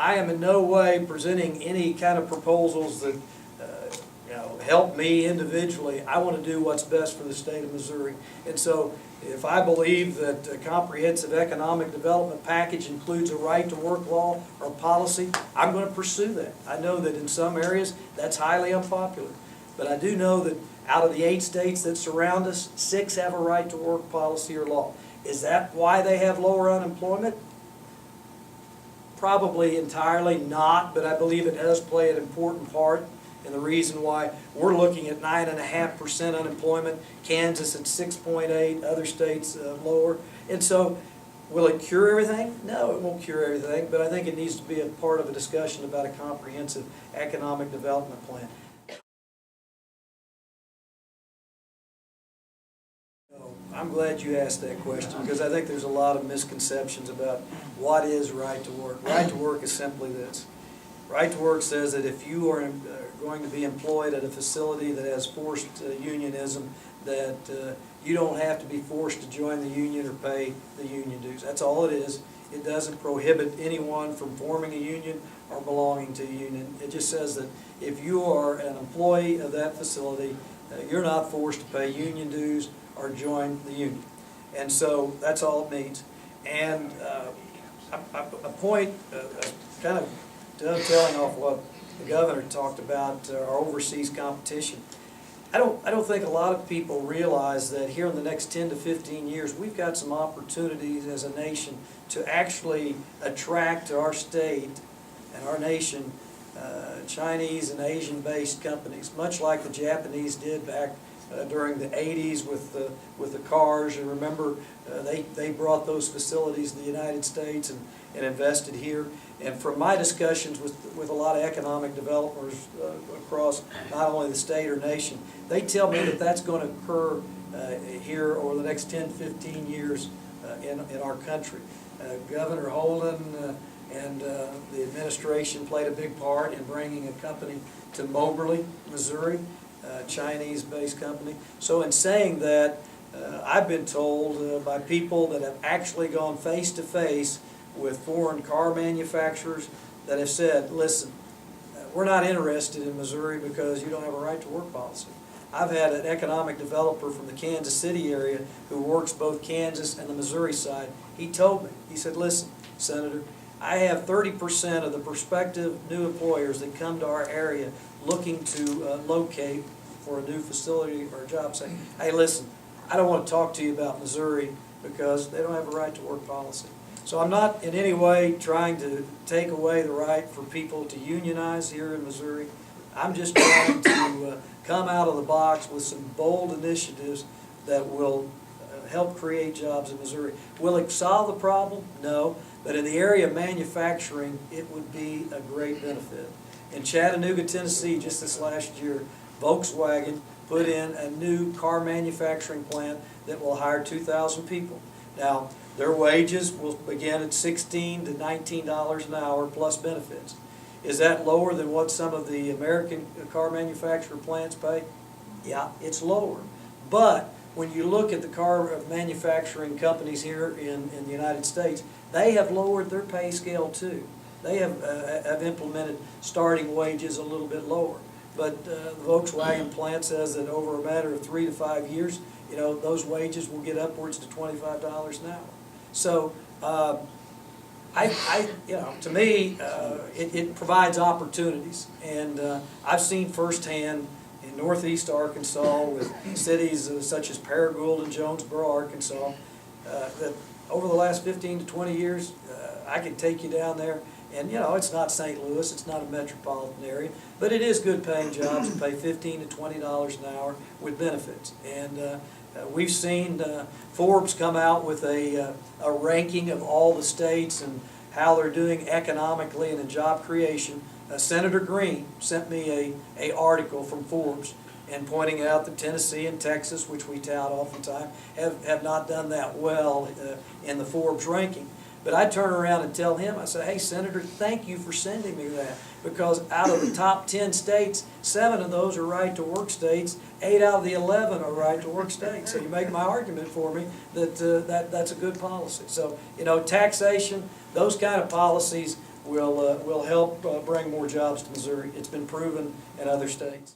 I am in no way presenting any kind of proposals that help me individually. I want to do what's best for the state of Missouri. And so if I believe that a comprehensive economic development package includes a right to work law or policy, I'm going to pursue that. I know that in some areas that's highly unpopular. But I do know that out of the 8 states that surround us, 6 have a right to work policy or law. Is that why they have lower unemployment? Probably entirely not, but I believe it does play an important part. And the reason why we're looking at 9.5% unemployment, Kansas at 6.8, other states lower. And so, will it cure everything? No, it won't cure everything, but I think it needs to be a part of a discussion about a comprehensive economic development plan. I'm glad you asked that question because I think there's a lot of misconceptions about what is right to work. Right to work is simply this. Right to work says that if you are going to be employed at a facility that has forced unionism, that you don't have to be forced to join the union or pay the union dues. That's all it is. It doesn't prohibit anyone from forming a union or belonging to a union. It just says that if you are an employee of that facility, you're not forced to pay union dues or join the union. And so that's all it means. And a point, kind of dovetailing off what the governor talked about, our overseas competition. I don't think a lot of people realize that here in the next 10 to 15 years, we've got some opportunities as a nation to actually attract to our state and our nation Chinese and Asian-based companies, much like the Japanese did back during the 80s with the cars. And remember, they brought those facilities to the United States and invested here. And from my discussions with a lot of economic developers across not only the state or nation, they tell me that that's going to occur here over the next 10, 15 years in our country. Governor Holden and the administration played a big part in bringing a company to Moberly, Missouri, a Chinese-based company. So in saying that, I've been told by people that have actually gone face-to-face with foreign car manufacturers that have said, listen, we're not interested in Missouri because you don't have a right to work policy. I've had an economic developer from the Kansas City area who works both Kansas and the Missouri side. He told me, he said, listen, Senator, I have 30% of the prospective new employers that come to our area looking to locate for a new facility or a job saying, hey, listen, I don't want to talk to you about Missouri because they don't have a right to work policy. So I'm not in any way trying to take away the right for people to unionize here in Missouri. I'm just trying to come out of the box with some bold initiatives that will help create jobs in Missouri. Will it solve the problem? No. But in the area of manufacturing, it would be a great benefit. In Chattanooga, Tennessee, just this last year, Volkswagen put in a new car manufacturing plant that will hire 2,000 people. Now, their wages will begin at $16 to $19 an hour plus benefits. Is that lower than what some of the American car manufacturer plants pay? Yeah, it's lower. But when you look at the car manufacturing companies here in the United States, they have lowered their pay scale too. They have implemented starting wages a little bit lower. But the Volkswagen plant says that over a matter of 3 to 5 years, those wages will get upwards to $25 an hour. So, to me, it provides opportunities, and I've seen firsthand in Northeast Arkansas with cities such as Paragould and Jonesboro, Arkansas, that over the last 15 to 20 years, I could take you down there. And it's not St. Louis, it's not a metropolitan area, but it is good paying jobs that pay $15 to $20 an hour with benefits. And we've seen Forbes come out with a ranking of all the states and how they're doing economically and in job creation. Senator Green sent me a article from Forbes and pointing out that Tennessee and Texas, which we tout oftentimes, have not done that well in the Forbes ranking. But I turn around and tell him, I say, hey, Senator, thank you for sending me that, because out of the top 10 states, 7 of those are right-to-work states, 8 out of the 11 are right-to-work states. So you make my argument for me that that's a good policy. So, taxation, those kind of policies will help bring more jobs to Missouri. It's been proven in other states.